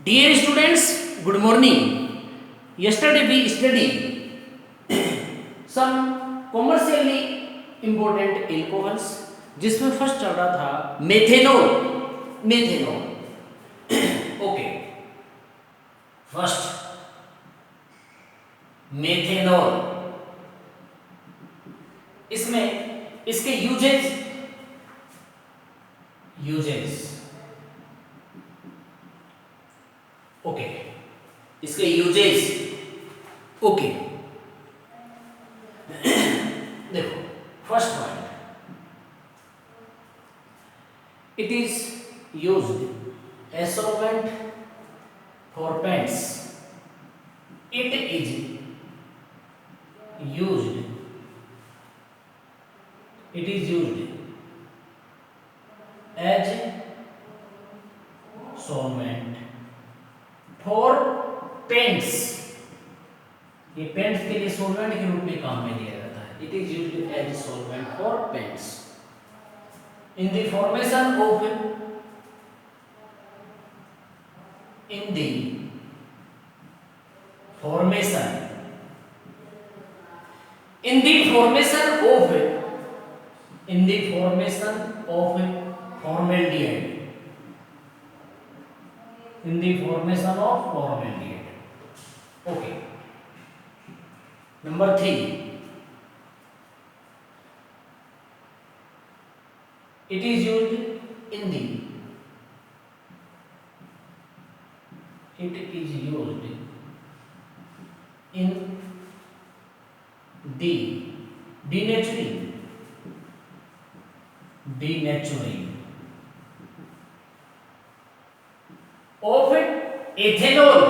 Dear students, good morning. Yesterday we studied some commercially important alcohols जिसमें first चल रहा था methanol. Methanol. Okay. First methanol. इसमें इसके यूजेस यूजेस ओके. इसके यूजेस ओके. देखो first point, it is used as solvent for paints. It is used as solvent for paints. ये paints के लिए सोलवेंट के रूप में काम में लिया जाता है. It is used as solvent for paints in the formation of in the formation in the formation of in the formation of formaldehyde. In the formation of formaldehyde. Okay. Number 3, it is used in the it is used in the denaturing of ethanol.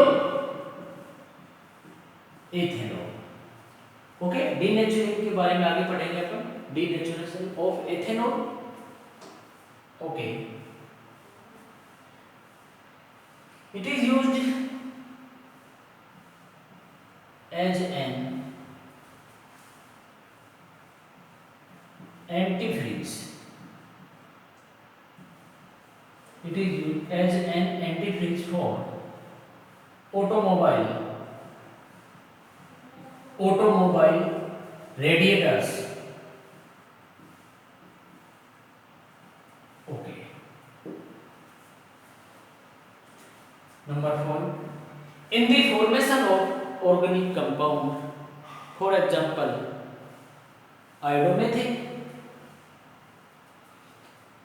Okay. denaturing के बारे में आगे पढ़ेंगे अपन. denaturation of ethanol. Okay. It is used as an antifreeze. It is used as an antifreeze for automobile radiators. Okay. Number 4, in the formation of organic compound, for example iodomethane.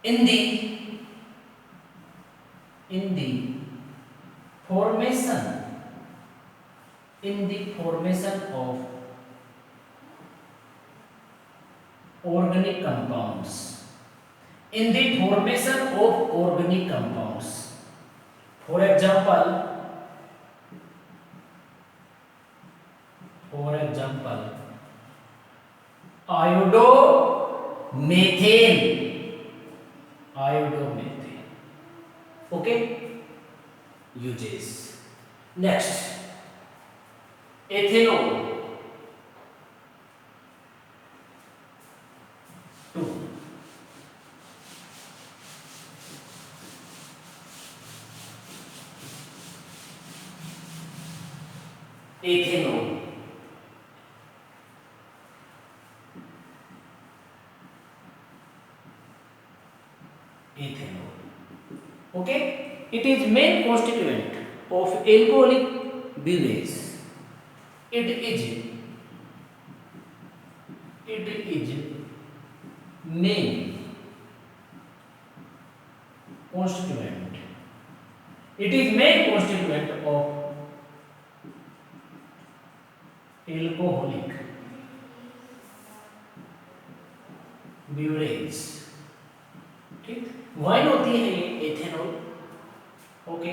In the formation of organic compounds. In the formation of organic compounds, for example iodomethane. Okay. Uses. Next, ethanol. 2, ethanol. Okay. It is main constituent of alcoholic beverage. It is main constituent. It is main constituent of alcoholic beverage. ठीक. Wine होती है ये ethanol. Okay.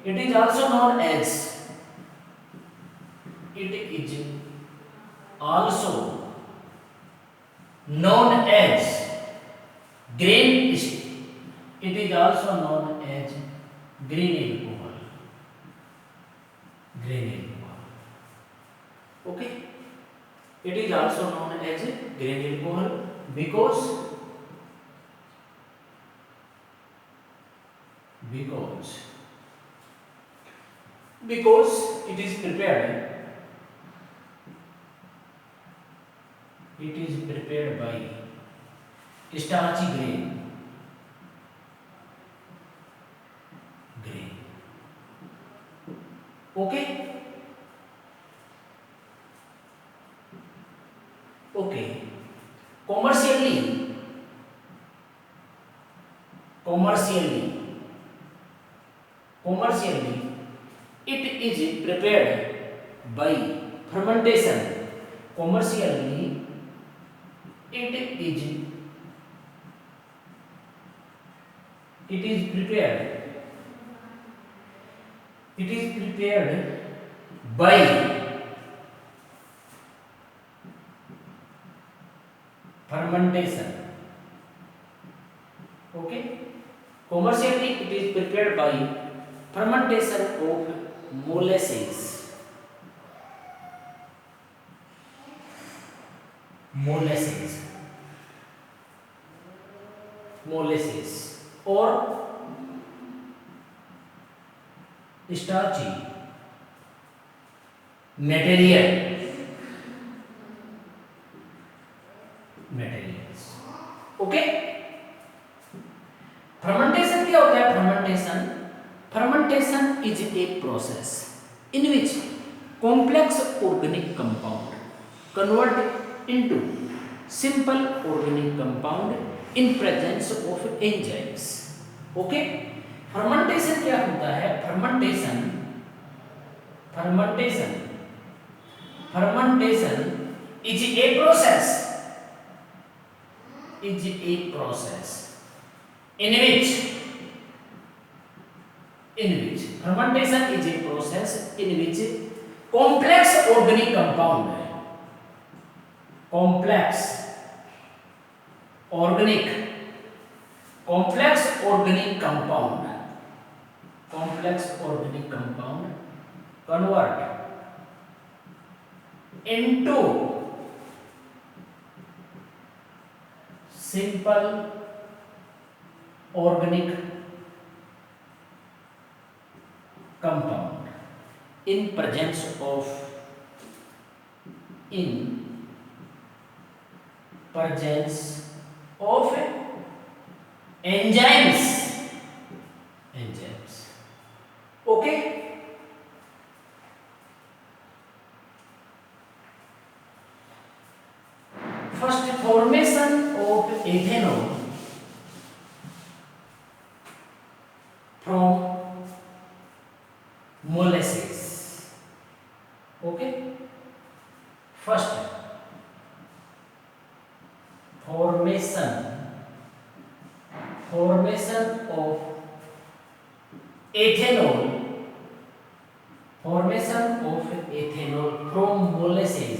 It is also known as grain. It is also known as grain alcohol. Okay. It is also known as grain alcohol because because it is prepared by starchy grain. Okay. Okay. Commercially it is prepared by fermentation. Commercially it is prepared by fermentation. Okay. Commercially it is prepared by fermentation of molasses. Or starchy materials. Okay. Fermentation क्या होता है? Fermentation is a process in which complex organic compound convert into simple organic compound in presence of enzymes. Okay. Fermentation क्या होता है? Fermentation is a process in which fermentation is a process in which complex organic compound convert into simple organic compound in presence of enzymes. Okay. First, formation of ethanol from molasses. Okay. First, formation of ethanol from molasses.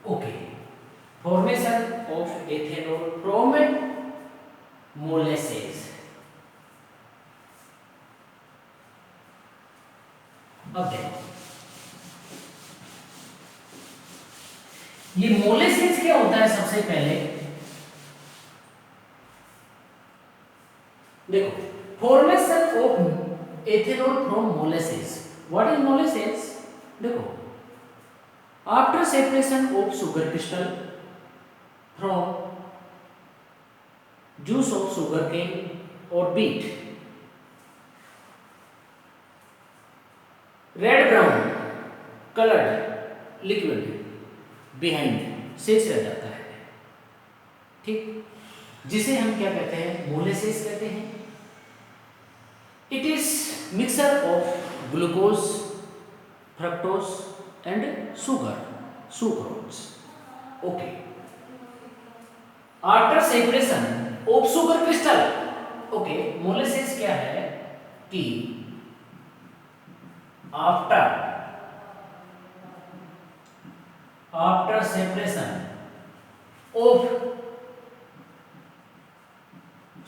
Okay. Formation of ethanol from molasses. अब देखो ये molasses क्या होता है? सबसे पहले देखो, formation of ethanol from molasses. What is molasses? देखो, after separation of sugar crystal from juice of sugarcane or beet, red brown colored liquid behind शेष रह जाता है, ठीक, जिसे हम क्या कहते हैं? मोलेसेस कहते हैं. It is mixture of glucose, fructose and sucrose. Okay. After separation of sugar crystal, okay, molasses क्या है कि after separation of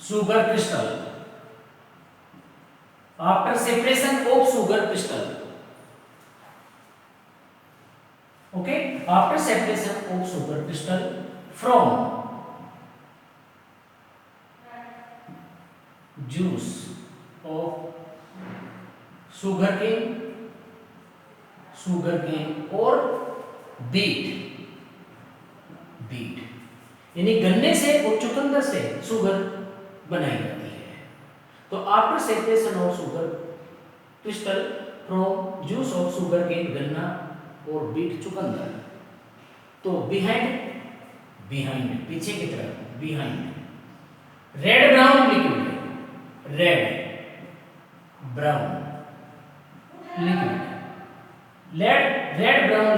sugar crystal, okay, after separation of sugar crystal from juice of sugarcane और beat यानी गन्ने से और चुकंदर से शुगर बनाई जाती है। तो after separation of sugar crystal from juice of sugarcane गन्ना और बीट चुकंदर, तो बिहाइंड पीछे की तरफ behind red brown liquid red brown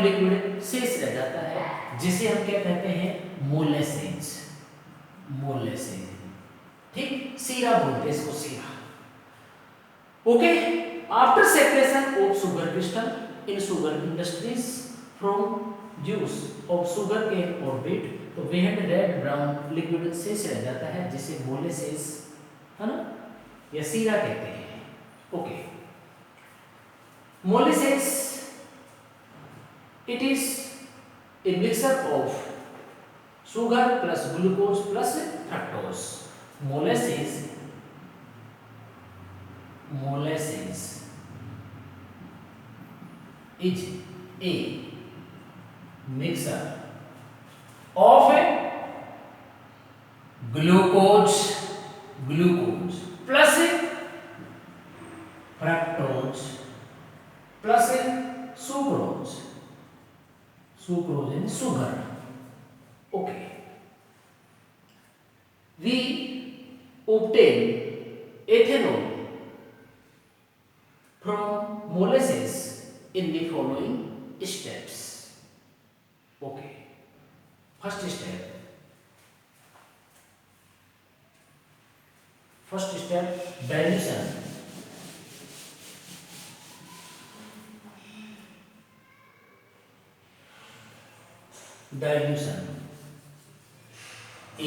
liquid शेष रह जाता है, जिसे हम क्या कहते हैं मोलेसेज। ठीक, सीरा बोलते हैं इसको, सीरा। Okay, after separation of sugar crystal in sugar industries from juice of sugar cane और बीट, तो बेहद रेड ब्राउन लिक्विड शेष रह जाता है, जिसे मोलेसेज है ना या सीरा कहते हैं। Okay, molasses it is a mixture of sugar plus glucose plus fructose. Molasses is a mixture of glucose plus fructose plus sucrose and sugar. Okay, we obtain ethanol from molasses in the following steps. Okay, first step dilution. A,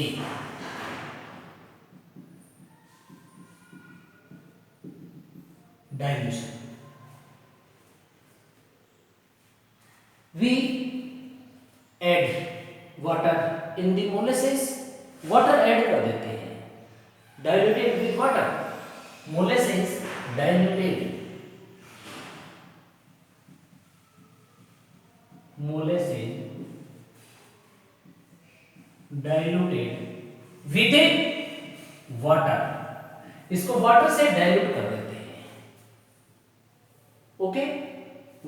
dilution. We add water in the molasses. water add कर देते हैं, diluted with water. molasses diluted with water, इसको water से dilute कर देते हैं। Okay,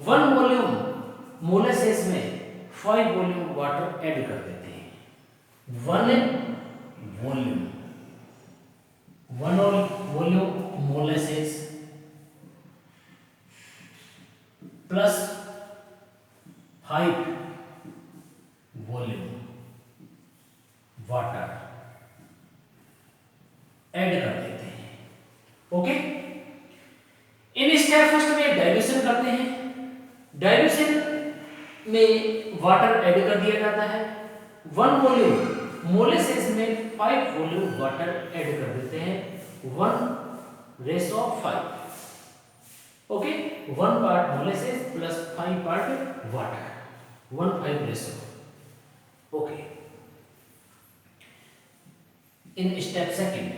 1 volume molasses में 5 volume water add कर देते हैं। 1 volume molasses plus 5 volume water add कर देते हैं। ओके, इन स्टेप फर्स्ट में डाइल्यूशन करते हैं। डाइल्यूशन में वाटर ऐड कर दिया जाता है। 1 वॉल्यूम मोलेसेस में 5 वॉल्यूम वाटर ऐड कर देते हैं। 1:5। Okay, 1 part molasses plus 5 part water, 1:5 ratio. Okay, in step second,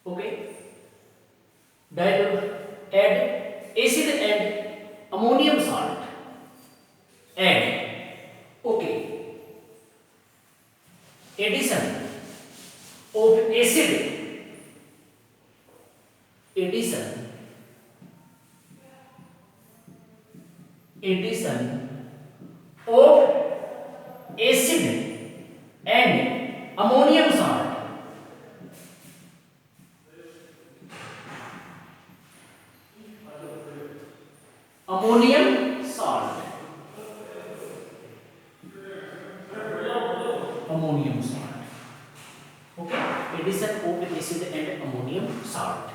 okay, dilute, add acid and ammonium salt, add, okay, addition of acid and ammonium salt, okay, addition of acid and ammonium salt.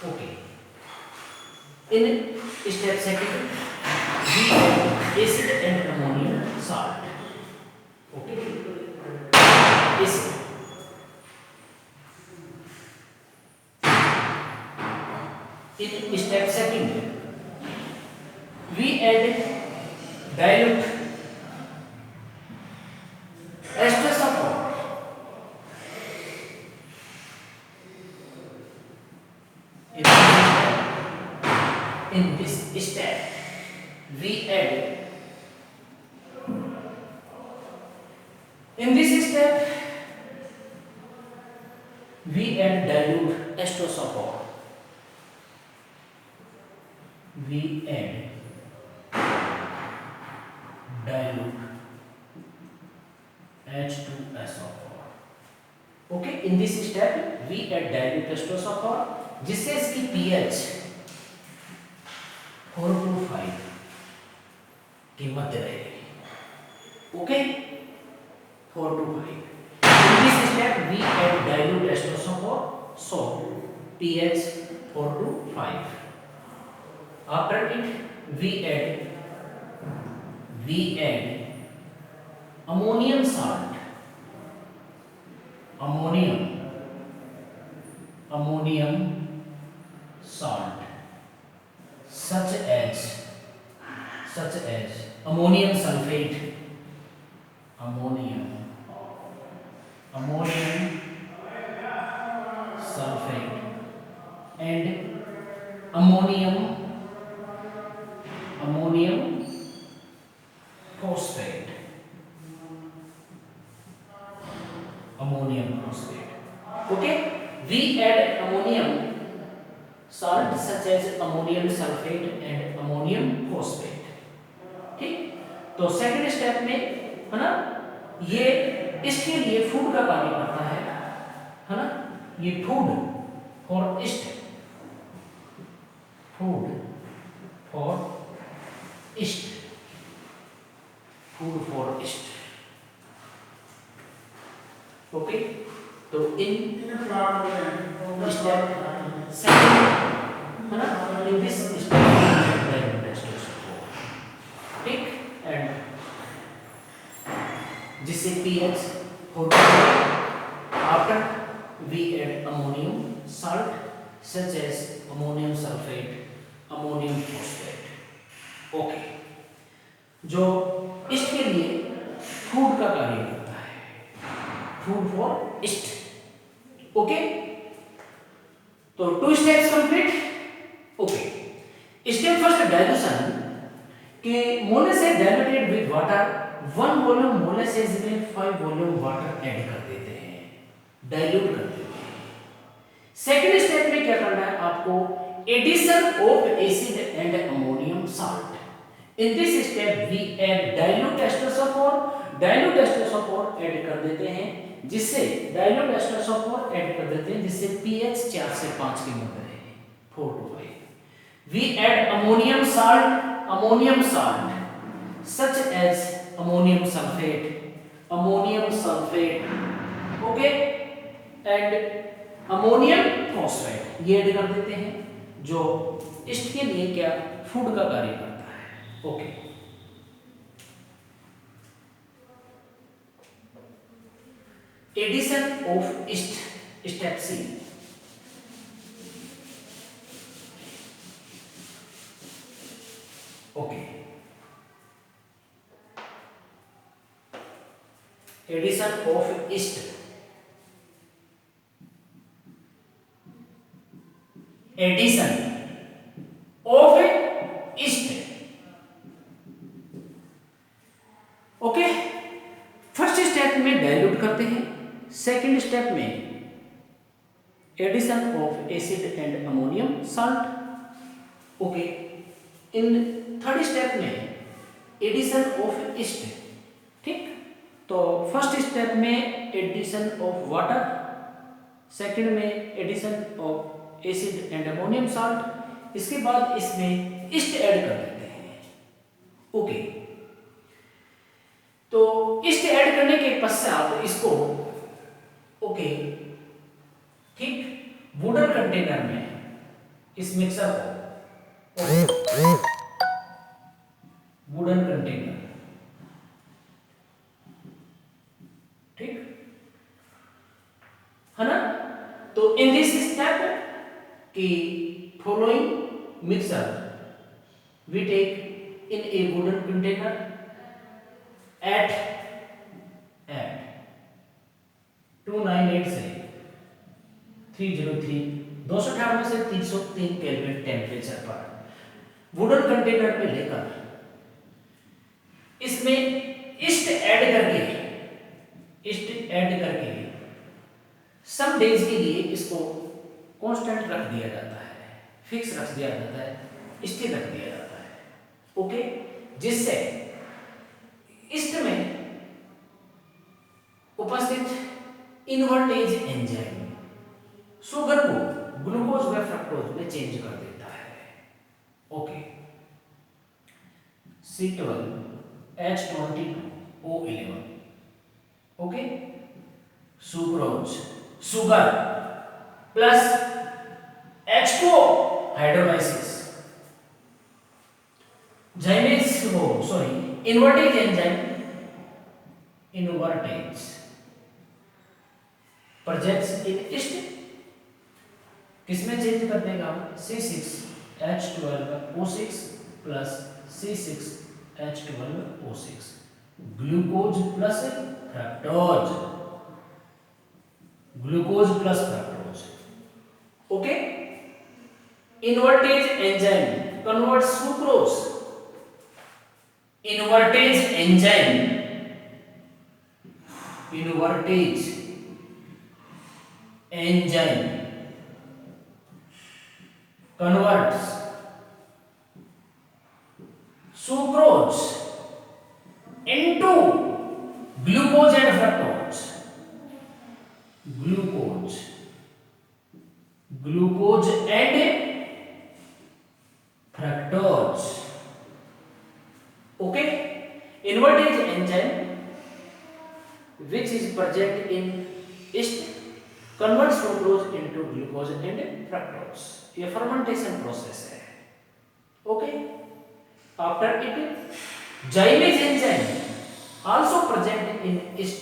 Okay, in step second we add acid and ammonium salt. Okay, acid in step second we add dilute estrus of water. In this step we add dilute estrus of water. We add dilute H2SO4. Okay, in this step we add dilute H2SO4 जिससे इसकी pH 4 to 5 की मध्य रहेगी. Okay, 4 to 5. In this step we add dilute H2SO4, so pH 4 to 5. After it we add ammonium salt, ammonium salt such as ammonium sulfate, ammonium sulfate and ammonium phosphate. Okay, we add ammonium salt such as ammonium sulfate and ammonium phosphate. ठीक, तो second step में है ना, ये इसके लिए food का कार्य करता है ना, ये फूड फॉर ईस्ट, ओके. तो इन स्टेप सेकंड है ना, इन दिस स्टेप ठीक, एंड जिससे pH होगा. After we add ammonium salt such as ammonium sulphate, ammonium phosphate. Okay, जो ईस्ट के लिए फूड का कार्य करता है, फूड फॉर ईस्ट. ओके, तो 2 steps complete. Okay, step first dilution के molasses diluted with water 1 volume molasses में 5 वॉल्यूम वाटर ऐड कर देते हैं, डाइल्यूट कर देते हैं. सेकंड स्टेप में क्या करना है आपको, addition of acid and ammonium salt. In this step we add dilute H2SO4 add कर देते हैं, जिससे डाइल्यूट H2SO4 ऐड कर देते हैं जिससे pH 4 से 5 के मध्य रहेगी, 4 to 5. We add ammonium salt such as ammonium sulfate, okay, and ammonium phosphate ये ऐड कर देते हैं, जो ईस्ट के लिए क्या फूड का कार्य करता है. Okay, addition of yeast step C. Okay, addition of yeast, okay. First step में डाइल्यूट करते हैं, सेकंड स्टेप में addition of acid and ammonium salt. Okay, in third step में एडिशन ऑफ ईस्ट. ठीक, तो फर्स्ट स्टेप में addition of water, second में addition of acid and ammonium salt, इसके बाद इसमें ईस्ट ऐड कर देते हैं. ओके, तो ईस्ट ऐड करने के पश्चात इसको ओके ठीक वुडन कंटेनर में इस मिक्सर को वुडन कंटेनर ठीक है ना. तो इन दिस स्टेप की following mixture we take in a wooden container at 298 से 303 298 से 303 केल्विन टेम्परेचर पर वुडन कंटेनर में लेकर इसमें ईस्ट ऐड करके सम डेज के लिए इसको कांस्टेंट रख दिया जाता है, फिक्स रख दिया जाता है, स्थिर रख दिया जाता है। ओके, जिससे ईस्ट में उपस्थित इन्वर्टेज एंजाइम शुगर को ग्लूकोज व फ्रक्टोज में चेंज कर देता है। Okay, C12H22O11। Okay, sucrose sugar plus H2O hydrolysis जाइमेज invertase enzyme projects in east किसमें चेंज कर देगा हम C6H12O6 plus C6H12O6 glucose plus fructose okay. Invertase enzyme convert sucrose invertase enzyme converts sucrose into glucose and fructose okay। invertase enzyme which is present in yeast converts sucrose into glucose and fructose। ये fermentation process है। Okay, after it zymase enzyme also present in yeast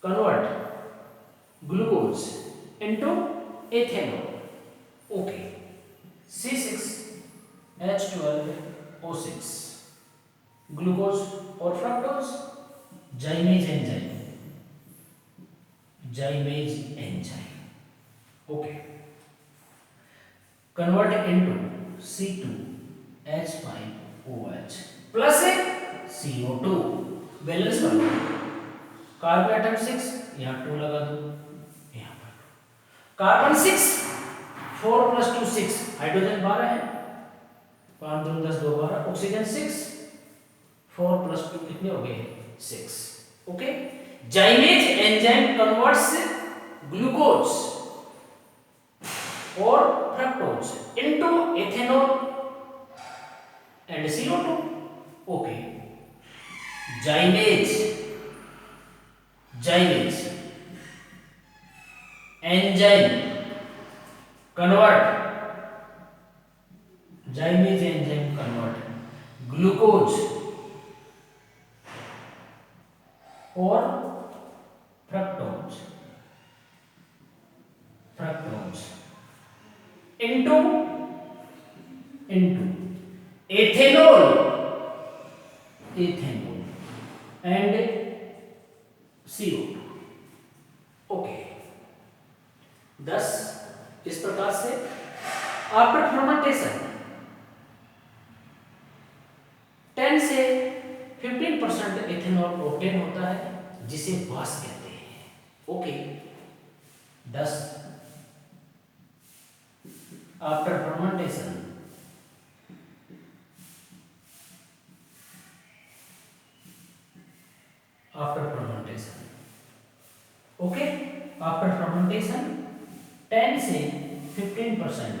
convert glucose into ethanol। Okay, C6H12O6 glucose और fructose zymase enzyme okay, convert into C2H5OH plus CO2 balance कर लो। Carbon atom 6 यहाँ 2 लगा दो, यहाँ पर कार्बन 6 4 + 2 6 हाइड्रोजन 12 है, 5 2 10 2 12 ऑक्सीजन 6 4 + 2 कितने हो गए 6। Okay, zymase enzyme converts glucose और fructose into ethanol and CO2। Okay, zymase enzyme convert glucose और fructose into ethanol and CO2। Okay, thus इस प्रकार से आफ्टर फर्मेंटेशन 10 से 15% इथेनॉल ऑब्टेन होता है जिसे वास कहते हैं। Okay, thus after fermentation okay, after fermentation 10 से 15%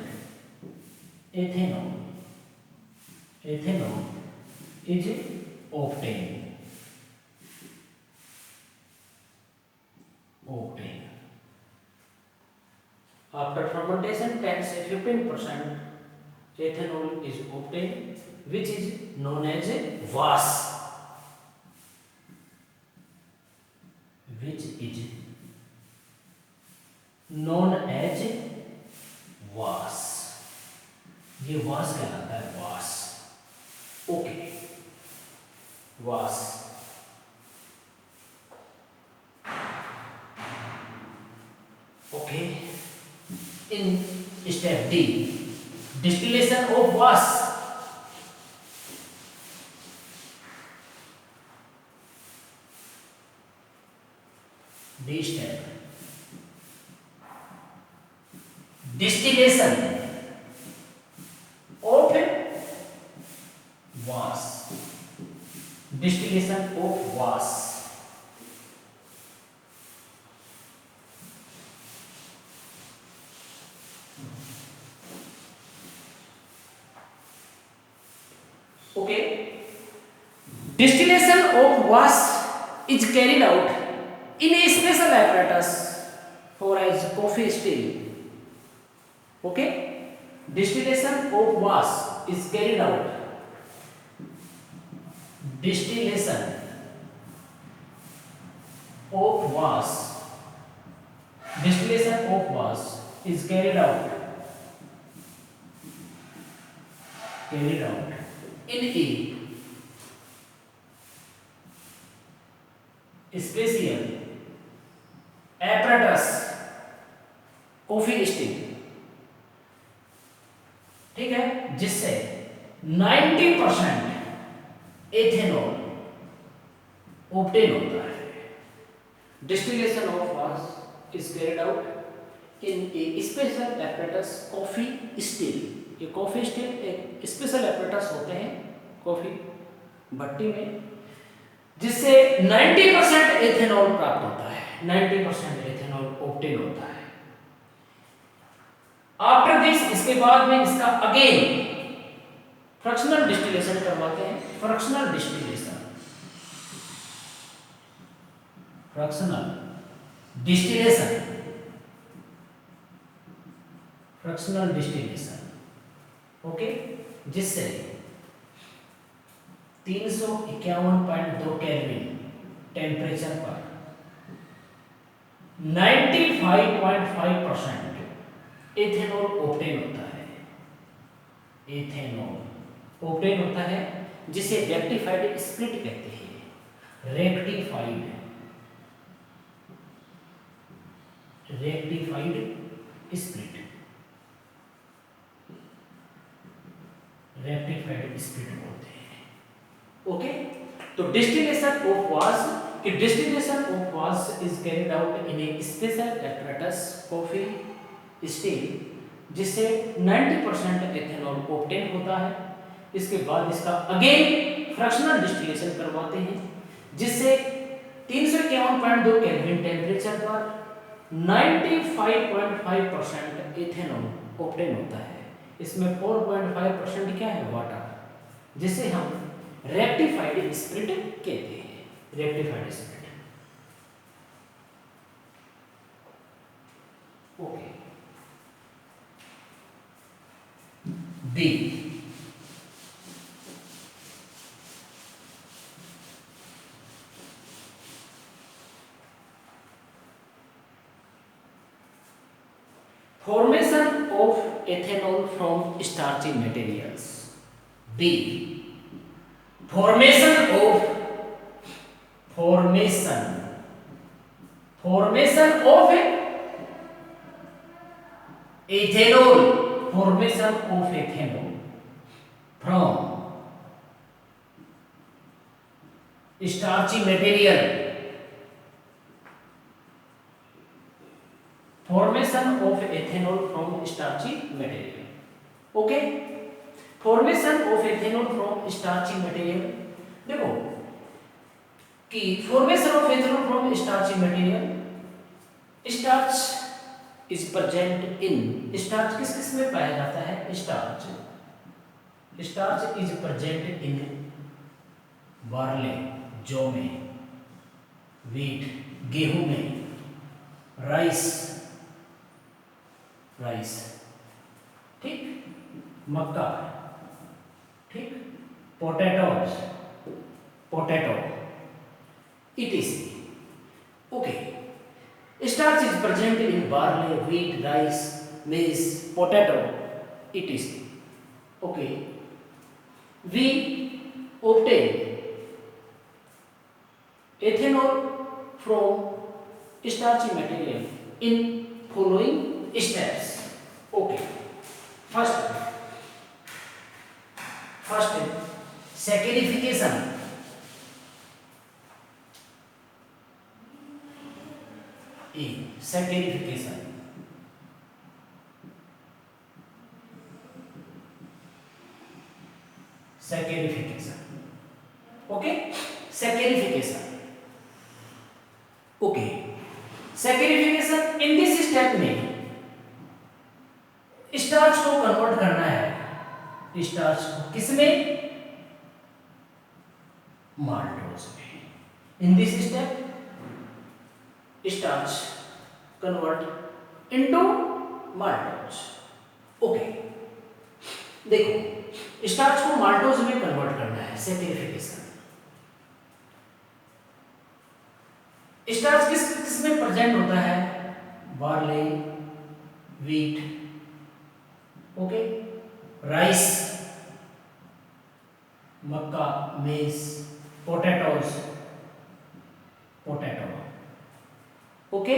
ethanol is obtained after fermentation 10 से 15% ethanol is obtained which is known as was ये वास कहलाता है वास। in step D. Distillation of was. D step. Distillation of was. Distillation of was. Okay. Distillation of was is carried out in a special apparatus for as coffee still. Okay. Distillation of was is carried out. Distillation of was. Distillation of was is carried out. Carried out in a special apparatus coffee still, ठीक है, जिससे 90% ethanol obtain होता है। Distillation of वास is carried out in A special apparatus coffee still. ये coffee still एक special apparatus होते हैं कॉफी भट्टी में, जिससे 90% एथेनॉल प्राप्त होता है, 90% एथेनॉल ऑब्टेन होता है। आफ्टर दिस, इसके बाद में इसका अगेन फ्रैक्शनल डिस्टिलेशन करवाते हैं। Fractional distillation, fractional distillation, fractional distillation, okay, जिससे 351.2 केल्विन टेम्परेचर पर 95.5% एथेनॉल ऑब्टेन होता है। एथेनॉल ऑब्टेन होता है, जिसे रेक्टिफाइड स्प्लिट कहते हैं। Rectified, rectified split, rectified split बोलते हैं। ओके, तो डिस्टिलेशन ऑफ वास, कि डिस्टिलेशन ऑफ वास is carried out in A special apparatus coffee steel, जिससे 90% एथेनॉल ऑब्टेन होता है। इसके बाद इसका अगेन फ्रैक्शनल डिस्टिलेशन करवाते हैं, जिससे 351.2 केल्विन टेम्परेचर पर 95.5% एथेनॉल ऑब्टेन होता है। इसमें 4.5% क्या है, वाटर, जिसे हम रेक्टिफाइड स्प्लिट कहते हैं। Rectified split, okay. B, formation of ethanol from starchy materials. B, formation of ethanol, formation of ethanol from starchy material, formation of ethanol from starchy material, okay। formation of ethanol from starchy material, देखो कि formation of ethanol from starchy material, starch is present in, starch किस किस में पाया जाता है, starch is present in barley, जौ में, wheat गेहूं में, राइस, ठीक, मक्का, ठीक, potato, etc, okay। Starch is present in barley, wheat, rice, maize, potato, etc. Okay. We obtain ethanol from starchy material in following steps. Okay, first saccharification. A saccharification, saccharification, okay, saccharification, okay. Saccharification, in this step में starch को convert करना है, starch को किसमें, maltose में। In this step starch convert into maltose, okay. देखो starch को maltose में कन्वर्ट करना है, सैकरिफिकेशन। स्टार्च किस में प्रेजेंट होता है, बार्ले, व्हीट, ओके, राइस, मक्का, maize, potatoes, potato, okay.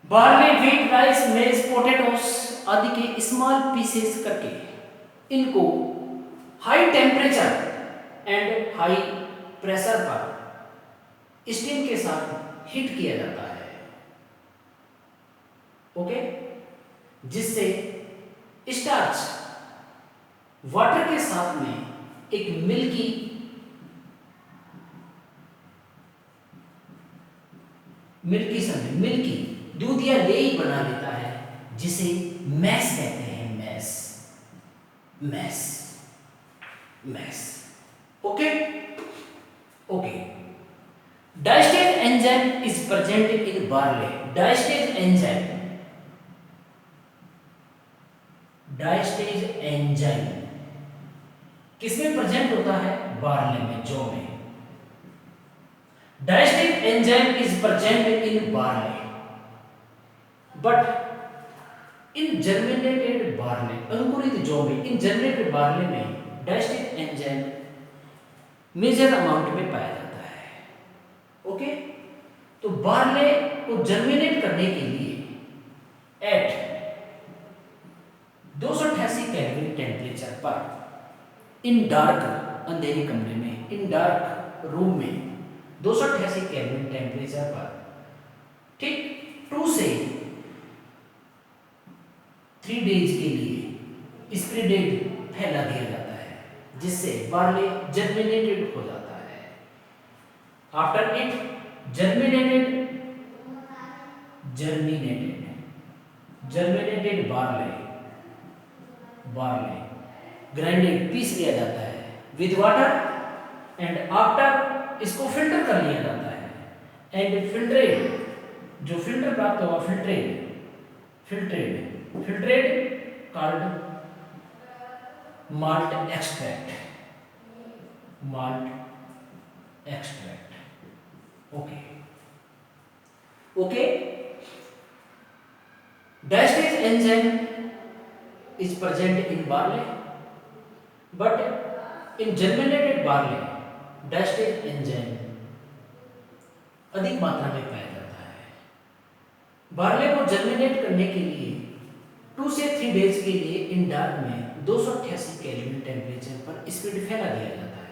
Barley, wheat, rice, maize, potatoes आदि के स्मॉल पीसेस करके इनको high temperature and high pressure पर स्टीम के साथ हीट किया जाता है, ओके, जिससे स्टार्च वाटर के साथ में एक मिल्की मिल्की दूध या लेई बना लेता है, जिसे मैस कहते हैं, mash, okay, okay. Diastase enzyme is present in barley. Diastase enzyme किसमें प्रेजेंट होता है, बार्ले में, जौ में। Diastase enzyme is present in barley but in germinated barley, अंकुरित जौ में, इन जर्मिनेटेड बार्ले में डाइस्टेज एंजाइम मेजर अमाउंट में पाया जाता है, ओके। तो बार्ले को जर्मिनेट करने के लिए एट 288 केल्विन टेम्परेचर पर इन डार्क, अंधेरे कमरे में, इन डार्क रूम में 288 केल्विन टेम्परेचर पर, ठीक, 2 से 3 डेज के लिए स्प्रेडेड फैला दिया जाता है, जिससे बार्ले जर्मिनेटेड हो जाता है। After it germinated barley grinded piece लिया जाता है विद वाटर एंड आफ्टर इसको फिल्टर कर लिया जाता है एंड फिल्ट्रेड, जो फिल्टर प्राप्त होगा, filtered called malt extract, okay, okay. Diastase enzyme is present in barley but in germinated barley diastase enzyme अधिक मात्रा में पाया जाता है। बार्ले को जर्मिनेट करने के लिए 2 से 3 डेज के लिए इन डार्क में 288 केल्विन टेम्परेचर पर स्प्रेड फैला दिया जाता है।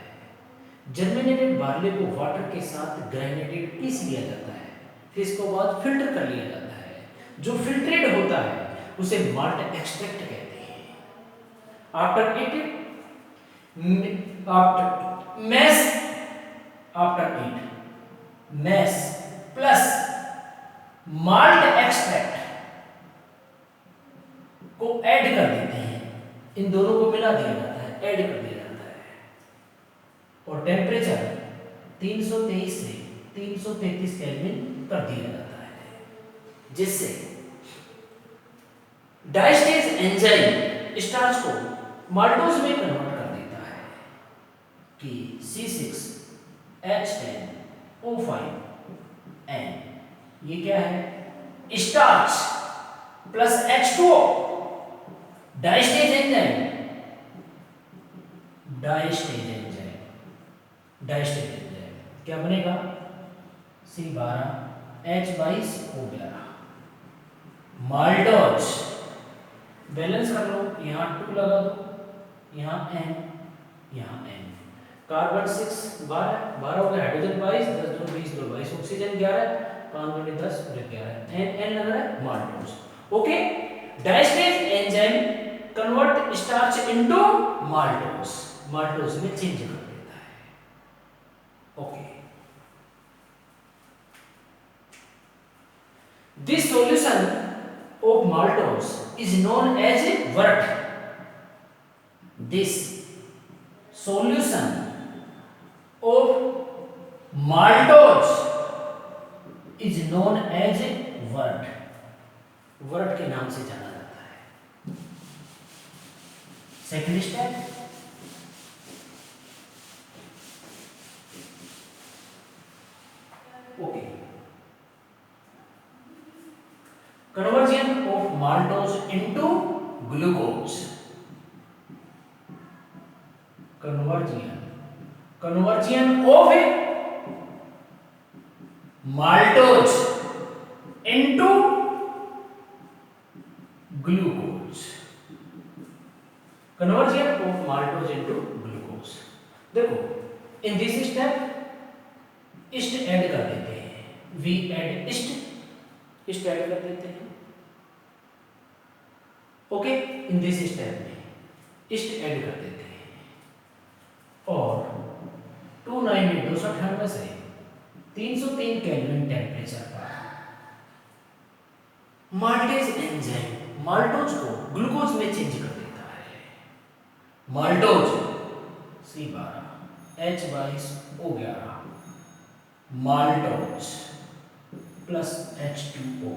जर्मिनेटेड बार्ले को वाटर के साथ ग्राइनेटेड पीस लिया जाता है, फिर इसको बाद फिल्टर कर लिया जाता है। जो फिल्ट्रेड होता है उसे माल्ट एक्सट्रैक्ट कहते हैं। After it mass plus malt extract को ऐड कर देते हैं, इन दोनों को मिला दिया जाता है, ऐड कर दिया जाता है और टेम्परेचर 323 से 333 केल्विन कर दिया जाता है, जिससे डाइस्टेज एंजाइम स्टार्च को माल्टोज में कन्वर्ट कर देता है कि C6H10O5N, ये क्या है, starch plus H2O, diastase enzyme क्या बनेगा, C12H22O11, माल्टोज, बैलेंस कर लो, यहाँ 2 लगा दो, यहाँ n, यहाँ n। कार्बन 6 12 12 हो गया, हाइड्रोजन 22 10 2 20 2 22, ऑक्सीजन 11 5 2 10 और 11 n लग रहा है maltose. Okay, diastase enzyme convert starch into maltose, maltose में चेंज कर देता है। Okay, this solution of maltose is known as wort. This solution of maltose is known as wort. wort के नाम से जाना जाता है। Second step, okay, conversion of maltose into glucose, conversion of maltose into glucose, conversion of maltose into glucose। देखो, in this step east add कर देते हैं, we add ईस्ट ऐड कर देते हैं। ओके, इन दिस स्टेप में east add कर देते हैं और 298 से 303 केल्विन टेम्परेचर पर माल्टेज एंजाइम माल्टोज को ग्लूकोज में चेंज कर देता है। Maltose C12 H22O11 maltose plus H2O,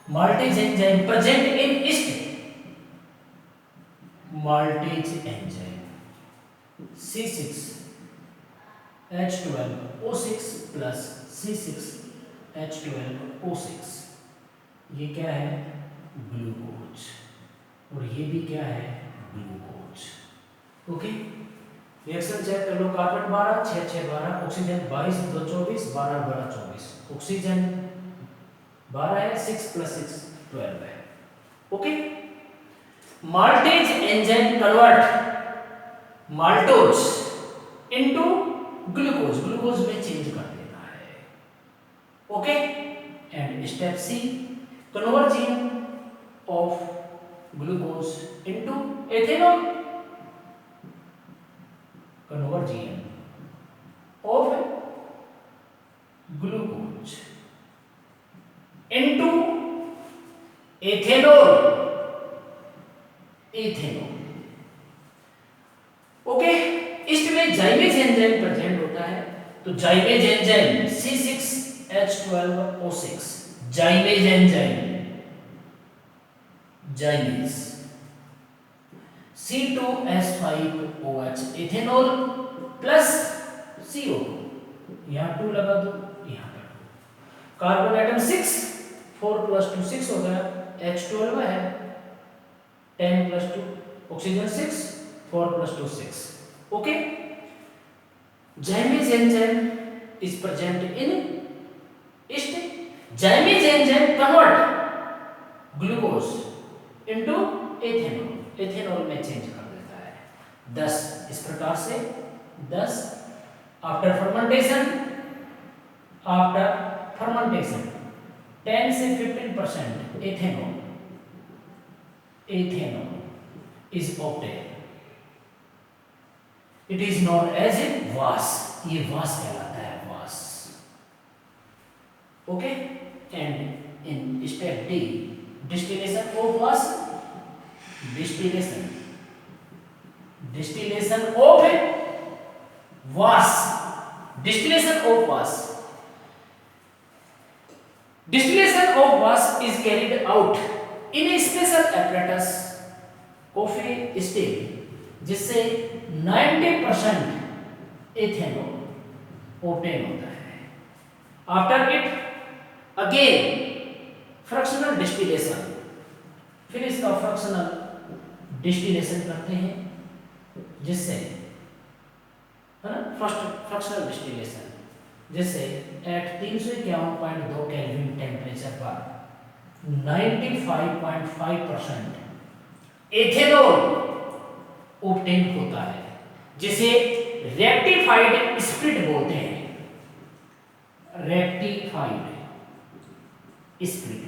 maltase enzyme present in yeast, maltase enzyme C6 H12O6 plus C6 H12O6, ये क्या है ग्लूकोज और ये भी क्या है ग्लूकोज। ओके, रिएक्शन चेक कर लो, कार्बन 12 6 6 12, ऑक्सीजन 22 2 24 12 12 24, ऑक्सीजन 12 है, 6 प्लस 6 12 है। Okay, maltase enzyme convert maltose into glucose, glucose में चेंज कर देता है। Okay, and step C, conversion of glucose into ethanol, conversion of glucose into ethanol, okay, इसमें zymase enzyme present होता है, तो zymase enzyme C6H12O6, zymase enzyme zymase C2H5OH ethanol plus CO, यहाँ 2 लगा दो, यहाँ पर कार्बन एटम 6 4 प्लस 2 6 हो गया, H12 है 10 plus 2, oxygen 6 4 plus 2 6। Okay, zymase enzyme is present in east, जाइमेज enzyme convert glucose into ethanol, ethanol में चेंज कर देता है। 10 इस प्रकार से 10 आफ्टर फर्मेंटेशन 10 से 15% ethanol is obtain, it is known as a wash, ये वास कहलाता है, wash. Okay, and in step D, distillation of wash, distillation of was, distillation of was is carried out in a special apparatus, coffee still, जिससे 90% ethanol obtain होता है। After it again fractional distillation, फिर इसका fractional distillation करते हैं, जिससे है ना फर्स्ट फ्रैक्शनल डिस्टिलेशन, जिससे एट 351.2 केल्विन टेम्परेचर पर 95.5% एथेनॉल ऑब्टेन होता है, जिसे रेक्टिफाइड स्प्रिट बोलते हैं। Rectified spirit,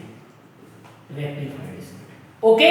rectified spirit. Okay.